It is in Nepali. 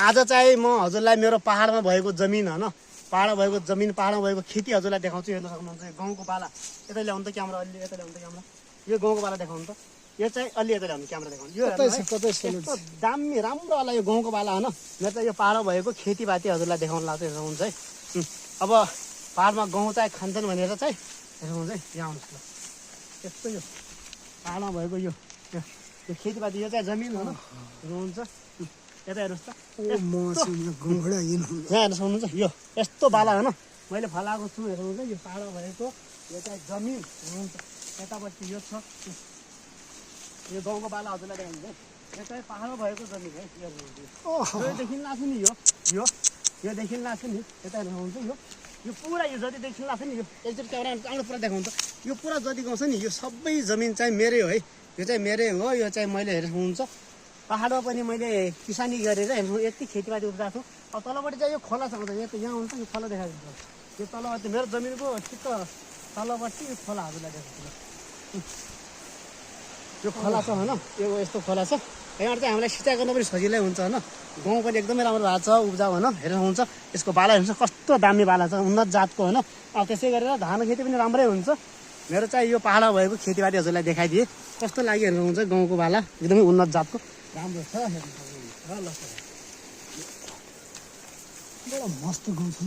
आज चाहिँ म हजुरलाई मेरो पहाडमा भएको जमिन होइन पहाडमा भएको जमिन पहाडमा भएको खेती हजुरलाई देखाउँछु। हेर्न सक्नुहुन्छ गाउँको पाला। यता ल्याउनु त क्यामेरा अलि यता ल्याउनु त क्यामेरा। यो गाउँको पाला देखाउनु त। यो चाहिँ अलि यता ल्याउनु क्यामेरा देखाउनु। यो यस्तो दामी राम्रो वाला यो गाउँको पाला होइन। मेरो चाहिँ यो पहाडमा भएको खेतीपाती हजुरलाई देखाउनु लाग्छ। हेर्न सक्नुहुन्छ है। अब पहाडमा गहुँ चाहिँ खान्छन् भनेर चाहिँ हेर्न सक्नुहुन्छ है। यहाँ आउनुहोस् ल। यस्तो यो पहाडमा भएको यो खेतीपाती यो चाहिँ जमिन होइन हेर्नुहुन्छ। यता हेर्नुहोस् त यहाँ हेर्न सक्नुहुन्छ यो यस्तो बाला होइन मैले फलाएको छु। हेर्नुहुन्छ यो पाहाडमा भएको यो चाहिँ जमिन हेर्नुहुन्छ। यतापट्टि यो छ यो गाउँको बाला हजुरलाई देखाउनु है। यो चाहिँ पाहाडमा भएको जमिन है। योदेखि लाग्छ नि योदेखि लाग्छ नि। यता हेर्नुहुन्छ यो पुरा यो जति देखि लाग्छ नि यो एकचोटि क्यामेरा आउनु पुरा देखाउनु त। यो पुरा जति गाउँछ नि यो सबै जमिन चाहिँ मेरै हो है। यो चाहिँ मेरै हो। यो चाहिँ मैले हेर्नुहुन्छ पहाडमा पनि मैले किसानी गरेर यति खेतीपाती उब्जाएको छु। अब तलपट्टि चाहिँ यो खोला छ। यहाँ हुन्छ यो खोला देखाइदिन्छ। यो तलपट्टि मेरो जमिनको ठिक्क तलपट्टि यो खोला हजुरलाई देखाउँछु। यो खोला छ होइन यो यस्तो खोला छ। यहाँबाट चाहिँ हामीलाई सिँचाइ गर्न पनि सजिलै हुन्छ होइन। गाउँ पनि एकदमै राम्रो भएको छ उब्जाउ होइन। हेर्नुहुन्छ यसको बाला हेर्नुहोस् कस्तो दामी बाला छ उन्नत जातको होइन। अब त्यसै गरेर धान खेती पनि राम्रै हुन्छ। मेरो चाहिँ यो पाहाडमा भएको खेतीपाती हजुरलाई देखाइदिएँ। कस्तो लाग्यो हेर्नुहुन्छ गाउँको बाला एकदमै उन्नत जातको राम्रो छ। हेर्नु सक्नुहुन्छ ल बडा मस्त गाउँ छ।